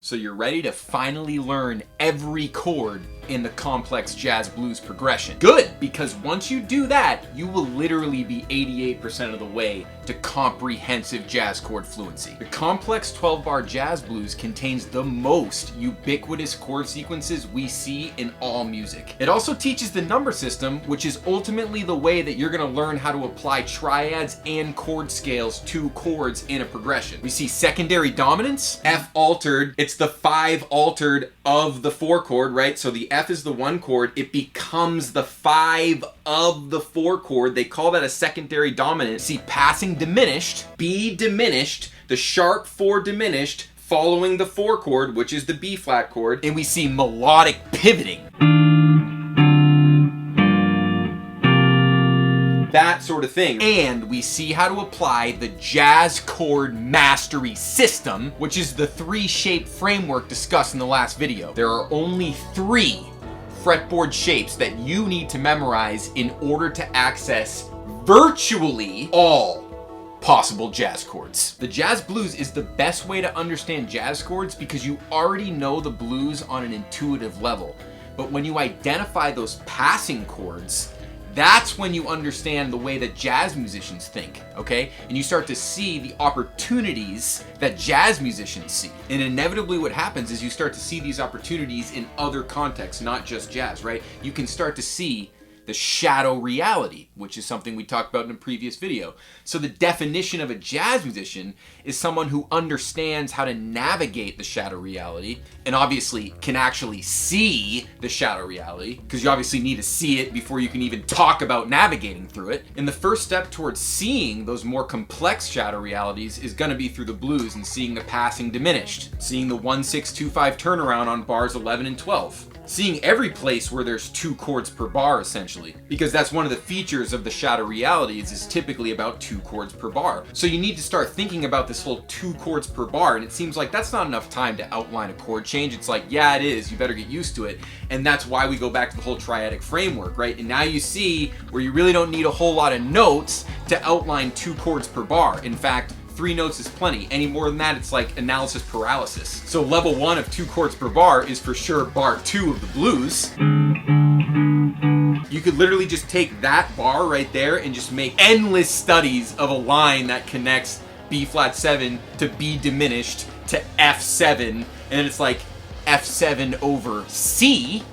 So you're ready to finally learn every chord in the complex jazz blues progression. Good, because once you do that, you will literally be 88% of the way to comprehensive jazz chord fluency. The complex 12-bar jazz blues contains the most ubiquitous chord sequences we see in all music. It also teaches the number system, which is ultimately the way that you're going to learn how to apply triads and chord scales to chords in a progression. We see secondary dominance, F altered. It's the 5 altered of the 4 chord, right? So the F is the 1 chord. It becomes the 5 of the 4 chord. They call that a secondary dominant. See passing diminished, B diminished, the sharp 4 diminished, following the 4 chord, which is the B flat chord. And we see melodic pivoting. That sort of thing. And we see how to apply the jazz chord mastery system, which is the 3-shape framework discussed in the last video. There are only 3 fretboard shapes that you need to memorize in order to access virtually all possible jazz chords. The jazz blues is the best way to understand jazz chords because you already know the blues on an intuitive level. But when you identify those passing chords, that's when you understand the way that jazz musicians think, okay? And you start to see the opportunities that jazz musicians see. And inevitably what happens is you start to see these opportunities in other contexts, not just jazz, right? You can start to see the shadow reality, which is something we talked about in a previous video. So the definition of a jazz musician is someone who understands how to navigate the shadow reality and obviously can actually see the shadow reality, because you obviously need to see it before you can even talk about navigating through it. And the first step towards seeing those more complex shadow realities is going to be through the blues and seeing the passing diminished, seeing the 1-6-2-5 turnaround on bars 11 and 12. Seeing every place where there's 2 chords per bar, essentially, because that's one of the features of the shadow realities is typically about 2 chords per bar. So you need to start thinking about this whole 2 chords per bar, and it seems like that's not enough time to outline a chord change. It's like, yeah, it is, you better get used to it. And that's why we go back to the whole triadic framework, right? And now you see where you really don't need a whole lot of notes to outline 2 chords per bar. In fact, 3 notes is plenty. Any more than that, it's like analysis paralysis. So level 1 of 2 chords per bar is for sure bar 2 of the blues. You could literally just take that bar right there and just make endless studies of a line that connects B flat 7 to B diminished to F7, and it's like F7 over C,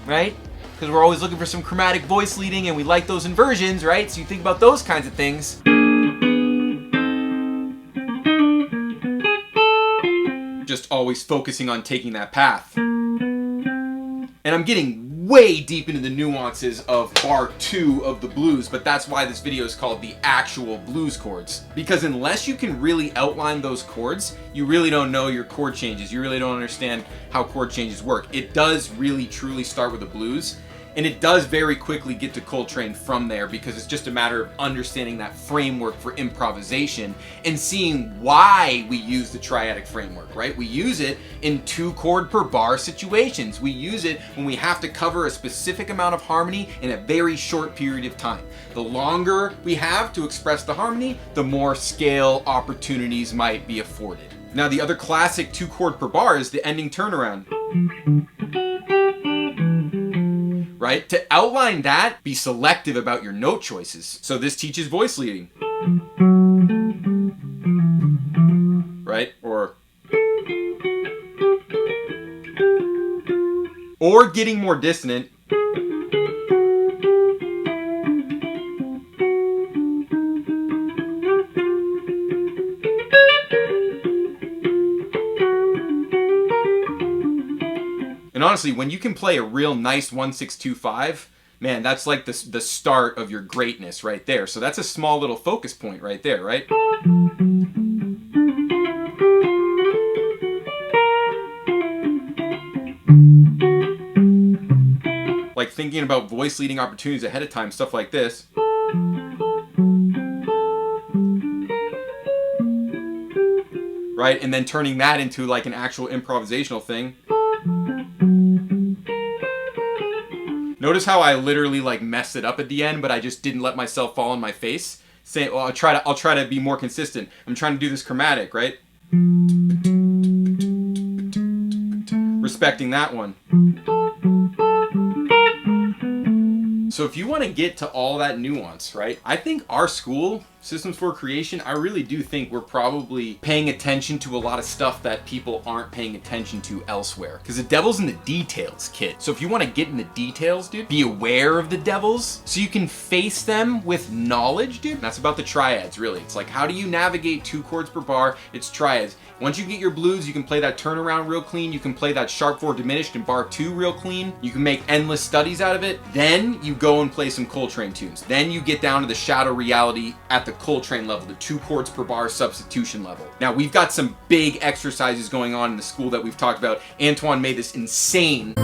right? Because we're always looking for some chromatic voice leading and we like those inversions, right? So you think about those kinds of things. Just always focusing on taking that path. And I'm getting way deep into the nuances of bar 2 of the blues, but that's why this video is called the actual blues chords. Because unless you can really outline those chords, you really don't know your chord changes. You really don't understand how chord changes work. It does really truly start with the blues. And it does very quickly get to Coltrane from there because it's just a matter of understanding that framework for improvisation and seeing why we use the triadic framework, right? We use it in 2 chord per bar situations. We use it when we have to cover a specific amount of harmony in a very short period of time. The longer we have to express the harmony, the more scale opportunities might be afforded. Now, the other classic 2 chord per bar is the ending turnaround. Right? To outline that, be selective about your note choices. So this teaches voice leading. Right? Or getting more dissonant. And honestly, when you can play a real nice 1-6-2-5, man, that's like the start of your greatness right there. So that's a small little focus point right there, right? Like thinking about voice leading opportunities ahead of time, stuff like this. Right? And then turning that into like an actual improvisational thing. Notice how I literally like messed it up at the end, but I just didn't let myself fall on my face. Say, well, I'll try to be more consistent. I'm trying to do this chromatic, right? respecting that one. So if you want to get to all that nuance, right? I think our school, Systems for Creation, I really do think we're probably paying attention to a lot of stuff that people aren't paying attention to elsewhere. Because the devil's in the details, kid. So if you want to get in the details, dude, be aware of the devils so you can face them with knowledge, dude. That's about the triads, really. It's like, how do you navigate 2 chords per bar? It's triads. Once you get your blues, you can play that turnaround real clean. You can play that sharp 4 diminished in bar 2 real clean. You can make endless studies out of it. Then you go and play some Coltrane tunes. Then you get down to the shadow reality at the Coltrane level, the 2 chords per bar substitution level. Now we've got some big exercises going on in the school that we've talked about. Antoine made this insane.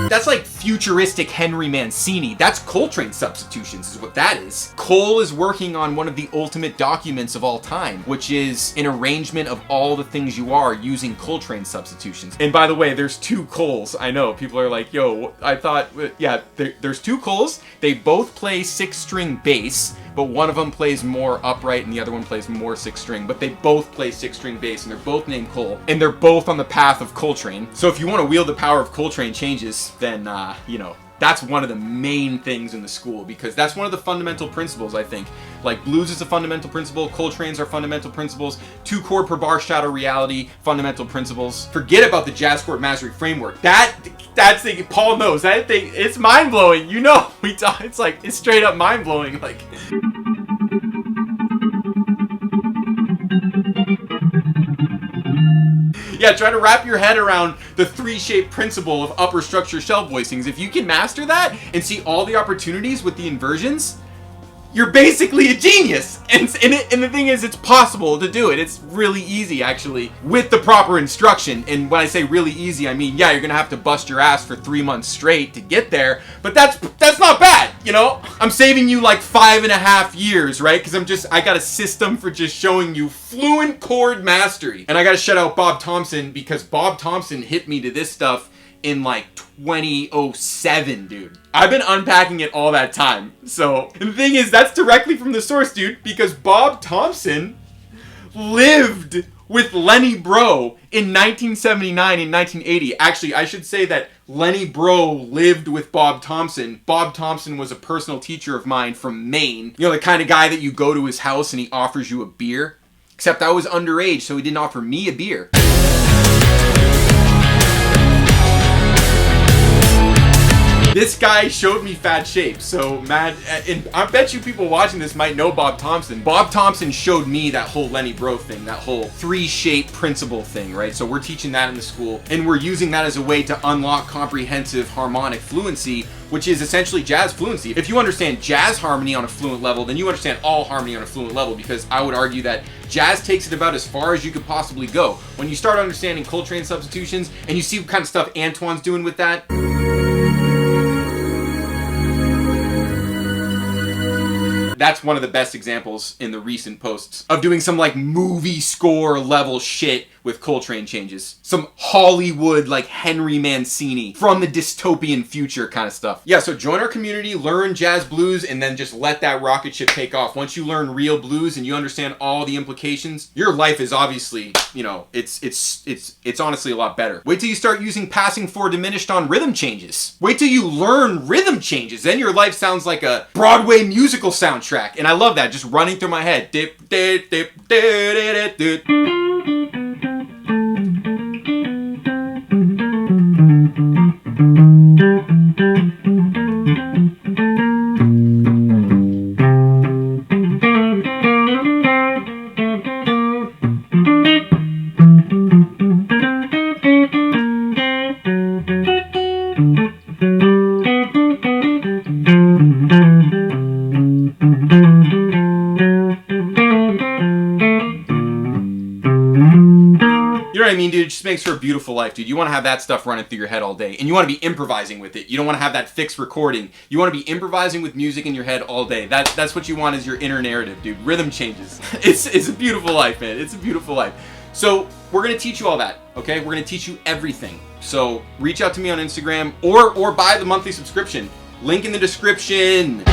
That's like futuristic Henry Mancini. That's Coltrane substitutions is what that is. Cole is working on one of the ultimate documents of all time, which is an arrangement of all the things you are using Coltrane substitutions. And by the way, there's 2 Coles. I know people are like, yo, I thought, yeah, there's 2 Coles. They both play 6-string bass, but one of them plays more upright and the other one plays more 6-string, but they both play 6-string bass and they're both named Cole and they're both on the path of Coltrane. So if you want to wield the power of Coltrane changes, then you know, that's one of the main things in the school, because that's one of the fundamental principles, I think. Like blues is a fundamental principle, Coltrane's are fundamental principles, 2 chord per bar shadow reality, fundamental principles. Forget about the jazz chord mastery framework. That's the, Paul knows that thing, it's mind blowing. You know, it's like, it's straight up mind blowing. Like. Yeah, try to wrap your head around the 3-shape principle of upper structure shell voicings. If you can master that and see all the opportunities with the inversions, you're basically a genius. And the thing is, it's possible to do it. It's really easy, actually, with the proper instruction. And when I say really easy, I mean, yeah, you're gonna have to bust your ass for 3 months straight to get there, but that's not bad, you know? I'm saving you like 5.5 years, right? Because I got a system for just showing you fluent chord mastery. And I gotta shout out Bob Thompson, because Bob Thompson hit me to this stuff in like 2007, dude. I've been unpacking it all that time. So, and the thing is, that's directly from the source, dude, because Bob Thompson lived with Lenny Breau in 1979 and 1980. Actually, I should say that Lenny Breau lived with Bob Thompson. Bob Thompson was a personal teacher of mine from Maine. You know, the kind of guy that you go to his house and he offers you a beer? Except I was underage, so he didn't offer me a beer. This guy showed me Fat Shapes, so mad, and I bet you people watching this might know Bob Thompson. Bob Thompson showed me that whole Lenny Breau thing, that whole 3-shape principle thing, right? So we're teaching that in the school, and we're using that as a way to unlock comprehensive harmonic fluency, which is essentially jazz fluency. If you understand jazz harmony on a fluent level, then you understand all harmony on a fluent level, because I would argue that jazz takes it about as far as you could possibly go. When you start understanding Coltrane substitutions, and you see what kind of stuff Antoine's doing with that, that's one of the best examples in the recent posts of doing some like movie score level shit with Coltrane changes. Some Hollywood like Henry Mancini from the dystopian future kind of stuff. Yeah, so join our community, learn jazz blues, and then just let that rocket ship take off. Once you learn real blues and you understand all the implications, your life is obviously, you know, it's honestly a lot better. Wait till you start using passing 4 diminished on rhythm changes. Wait till you learn rhythm changes. Then your life sounds like a Broadway musical soundtrack. And I love that, just running through my head. Dip, dip, dip, dip, dip, dip. I mean, dude, it just makes for a beautiful life, dude. You want to have that stuff running through your head all day, and you want to be improvising with it. You don't want to have that fixed recording. You want to be improvising with music in your head all day. That's what you want as your inner narrative, dude. Rhythm changes. It's a beautiful life, man. It's a beautiful life. So we're gonna teach you all that, okay? We're gonna teach you everything. So reach out to me on Instagram or buy the monthly subscription. Link in the description.